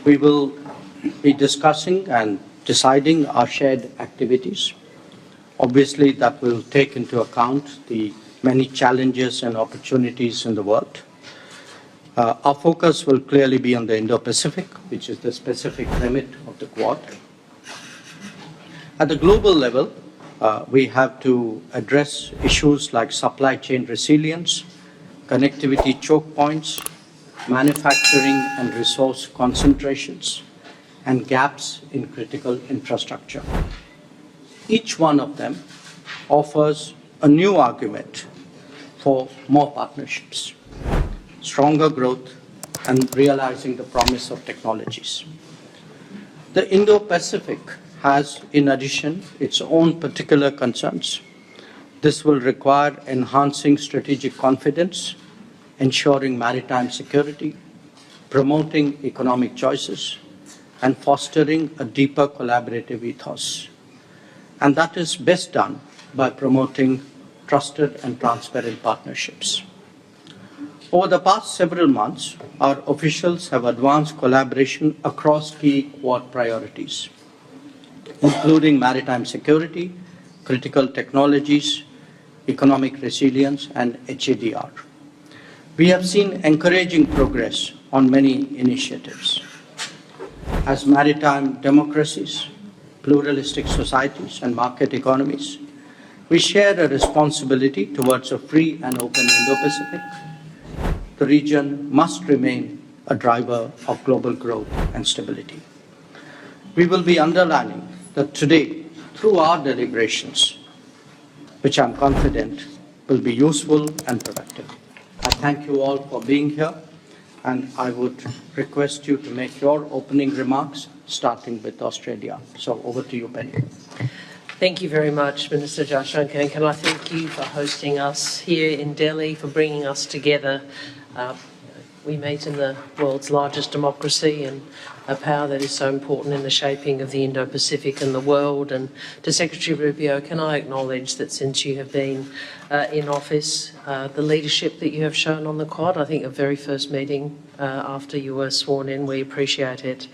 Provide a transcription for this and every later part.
We will be discussing and deciding our shared activities. Obviously, that will take into account the many challenges and opportunities in the world. Our focus will clearly be on the Indo-Pacific, which is the specific remit of the Quad. At the global level, we have to address issues like supply chain resilience, connectivity choke points, manufacturing and resource concentrations, and gaps in critical infrastructure. Each one of them offers a new argument for more partnerships, stronger growth, and realizing the promise of technologies. The Indo-Pacific has, in addition, its own particular concerns. This will require enhancing strategic confidence, ensuring maritime security, promoting economic choices, and fostering a deeper collaborative ethos. And that is best done by promoting trusted and transparent partnerships. Over the past several months, our officials have advanced collaboration across key Quad priorities, including maritime security, critical technologies, economic resilience, and HADR. We have seen encouraging progress on many initiatives. As maritime democracies, pluralistic societies, and market economies, we share a responsibility towards a free and open Indo-Pacific. The region must remain a driver of global growth and stability. We will be underlining that today, through our deliberations, which I'm confident will be useful and productive. I thank you all for being here, and I would request you to make your opening remarks, starting with Australia. So over to you, Penny. Thank you very much, Minister Jaishankar, and can I thank you for hosting us here in Delhi, for bringing us together. We meet in the world's largest democracy and a power that is so important in the shaping of the Indo-Pacific and the world. And to Secretary Rubio, can I acknowledge that since you have been in office, the leadership that you have shown on the Quad, I think the very first meeting after you were sworn in, we appreciate it.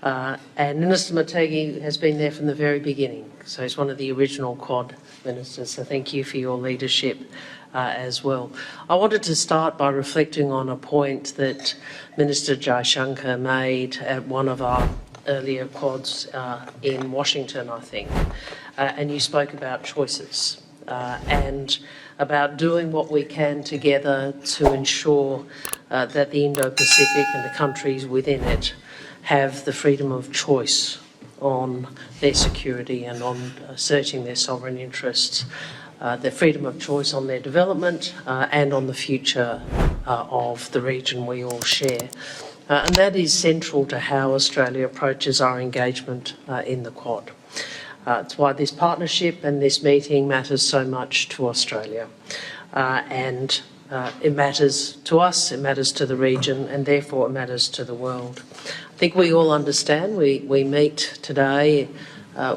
And Minister Motegi has been there from the very beginning, so he's one of the original Quad ministers, so thank you for your leadership as well. I wanted to start by reflecting on a point that Minister Jaishankar made at one of our earlier Quads in Washington, I think, and you spoke about choices and about doing what we can together to ensure that the Indo-Pacific and the countries within it have the freedom of choice on their security and on asserting their sovereign interests, their freedom of choice on their development and on the future of the region we all share. And that is central to how Australia approaches our engagement in the Quad. It's why this partnership and this meeting matters so much to Australia. And it matters to us, it matters to the region, and therefore it matters to the world. I think we all understand we meet today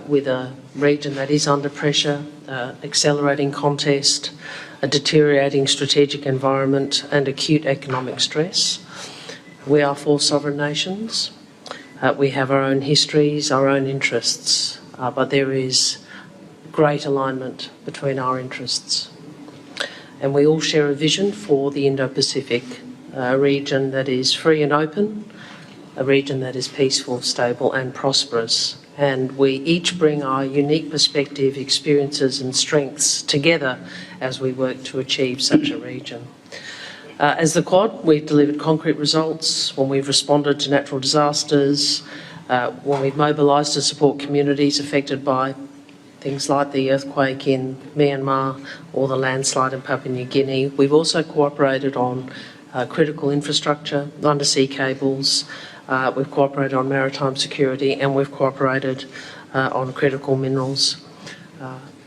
with a region that is under pressure, accelerating contest, a deteriorating strategic environment and acute economic stress. We are four sovereign nations. We have our own histories, our own interests, but there is great alignment between our interests. And we all share a vision for the Indo-Pacific, a region that is free and open, a region that is peaceful, stable and prosperous. And we each bring our unique perspective, experiences and strengths together as we work to achieve such a region. As the Quad, we've delivered concrete results when we've responded to natural disasters, when we've mobilised to support communities affected by things like the earthquake in Myanmar or the landslide in Papua New Guinea. We've also cooperated on critical infrastructure, undersea cables, we've cooperated on maritime security, and we've cooperated on critical minerals.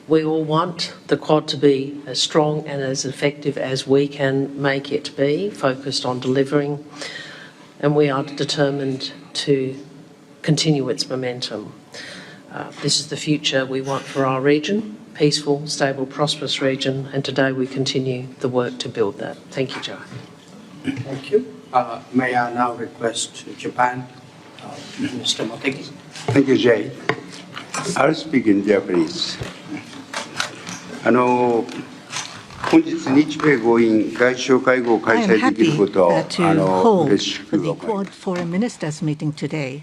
We all want the Quad to be as strong and as effective as we can make it be, focused on delivering, and we are determined to continue its momentum. This is the future we want for our region, peaceful, stable, prosperous region, and today we continue the work to build that. Thank you, Joe. Thank you. May I now request Japan Mr. Motegi. Thank you, Jay. I'll speak in Japanese. 本日日米豪印外相会合を I 開 am 催できる happy ことを to hold 嬉しく the 思いま Quad す。 Foreign Ministers meeting today.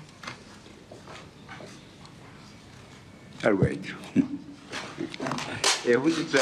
I'll wait. 本日日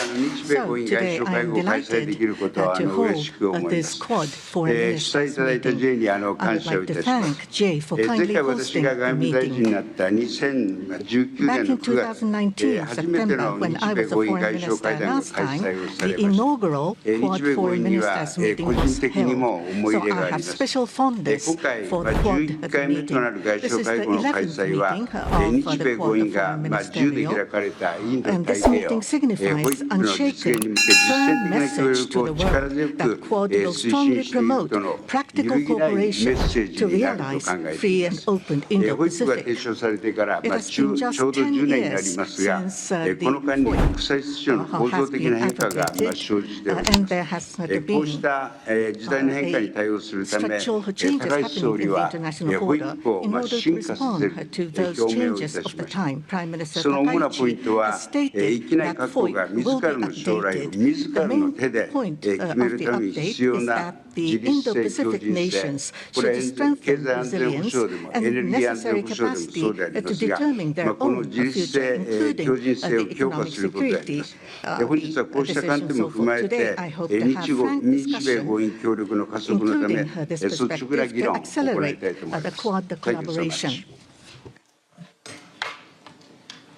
米 So 豪印外 today 相 I 会 am 合を開催できることを delighted to 嬉 hold しく思いま this す。 Quad Foreign 主催い Ministers ただいた J meeting. に I 感 would 謝を like い to たしま thank す。 Jay for 前 kindly 回私 hosting が the 外務大臣に meeting. なった2019 Back 年の in 9月、 2019, 初めて September, の when 日 I 米 was a 豪印 foreign 外相 minister 会談が last 開 time, 催をさ the れました。 inaugural 日 Quad 米豪 Foreign 印には Ministers meeting 個 was 人的に held. も思い So 入れが I あり have ます。 special fondness 今回 for the Quad 11回目となる meeting. 外 This 相 is 会 the 合の開 11th 催は meeting of 日 the 米豪 Quad 印が Foreign 自由で開 Ministerial. かれたインド And 太 this 平洋 meeting signifies 保育の実 unshaken, 現に向け実 firm 践的な協 message 力 to を the 力 world 強 that く Quad will 推 strongly 進していく promote との揺 practical るぎないメッ cooperation セージ to になると realize 考えて free いま and す。 open 保育が提 Indo-Pacific. 唱されてから It has ちょ been う just ど10 10年になり years ますが、 since この the 間に point 国際秩序の構造 has 的な been 変化が advocated, 生じております and there has こう been した時代の変化に対応するため、 structural changes 高市総 happening 理 in the は international 保 order 育を in order to 進化させ respond る to those 表明をい changes た of し the ました。 time. Prime Minister その主なポイン Takaichi トは、 has stated 域内 that 各国 FOIP が自 will ら be の将来を updated. 自 The らの main 手で point 決め of る the ために update 必要 is な that 自 the 立性、強 Indo-Pacific 靭性、 nations これ should は経 strengthen 済安全保 resilience 障でもエ and ネルギー安全 necessary 保障でも capacity そうであり to ますが、 determine their この own 自立 future, 性、 including 強靭性を the 強化 economic することであり security. ます。本日はこうした観点も踏まえ Today, て、 I hope to have 日 frank 米豪印協力の加速のため、 including this 率直な perspective 議 to 論を行い accelerate たいと思い the ます。 Quad Thank you so collaboration. much.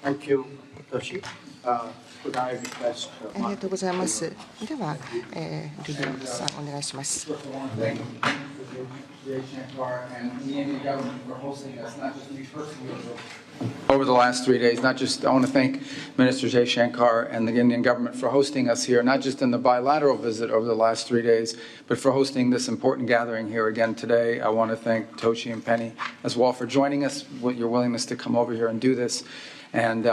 Thank you, Toshi. Could I request ありがとうございます。では、リリアさんお願いします。 Over the last 3 days, I want to thank Minister Jay Shankar and the Indian government for hosting us here, not just in the bilateral visit over the last 3 days, but for hosting this important gathering here again today. I want to thank Toshi and Penny as well for joining us, your willingness to come over here and do this. And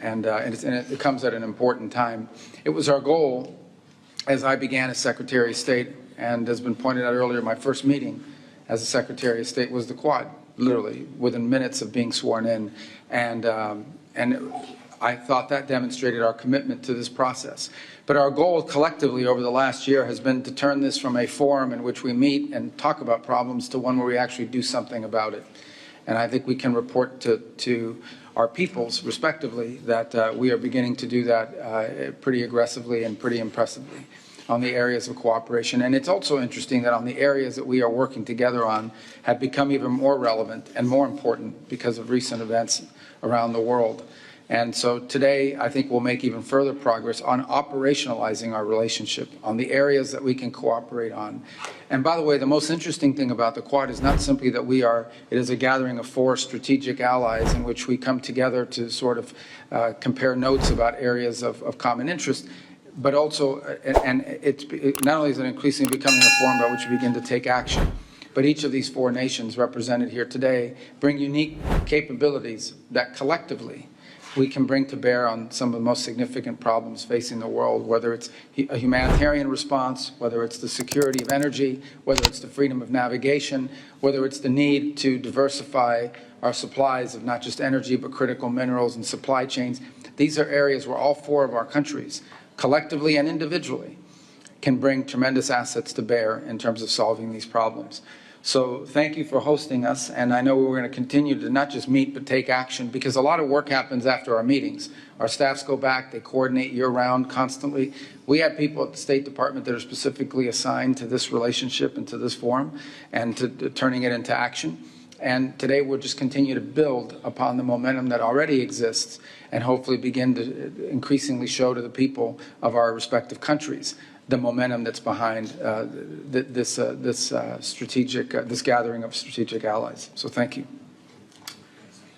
it comes at an important time. It was our goal, as I began as Secretary of State, and has been pointed out earlier, my first meeting as a Secretary of State was the Quad, literally within minutes of being sworn in, and I thought that demonstrated our commitment to this process. But our goal collectively over the last year has been to turn this from a forum in which we meet and talk about problems to one where we actually do something about it. And I think we can report to our peoples, respectively, that we are beginning to do that pretty aggressively and pretty impressively on the areas of cooperation. And it's also interesting that on the areas that we are working together on have become even more relevant and more important because of recent events around the world. And so today, I think we'll make even further progress on operationalizing our relationship on the areas that we can cooperate on. And by the way, the most interesting thing about the Quad is not simply that it is a gathering of 4 strategic allies in which we come together to sort of compare notes about areas of common interest, but also, not only is it increasingly becoming a forum by which we begin to take action, but each of these 4 nations represented here today bring unique capabilities that collectively we can bring to bear on some of the most significant problems facing the world, whether it's a humanitarian response, whether it's the security of energy, whether it's the freedom of navigation, whether it's the need to diversify our supplies of not just energy, but critical minerals and supply chains. These are areas where all 4 of our countries, collectively and individually, can bring tremendous assets to bear in terms of solving these problems. So thank you for hosting us, and I know we're going to continue to not just meet but take action, because a lot of work happens after our meetings. Our staffs go back, they coordinate year-round constantly. We have people at the State Department that are specifically assigned to this relationship and to this forum and to turning it into action. And today we'll just continue to build upon the momentum that already exists and hopefully begin to increasingly show to the people of our respective countries the momentum that's behind this gathering of strategic allies. So thank you.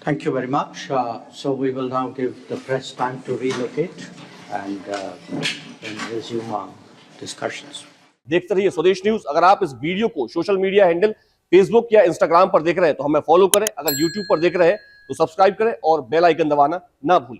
Thank you very much. So we will now give the press time to relocate and then resume our discussions. देखते रहिए स्वदेश news. अगर आप इस video को social media handle Facebook या Instagram पर देख रहे हैं तो हमें फॉलो करें। अगर यूट्यूब पर देख रहे हैं तो सब्सक्राइब करें और बेल आइकन दबाना ना भूलें।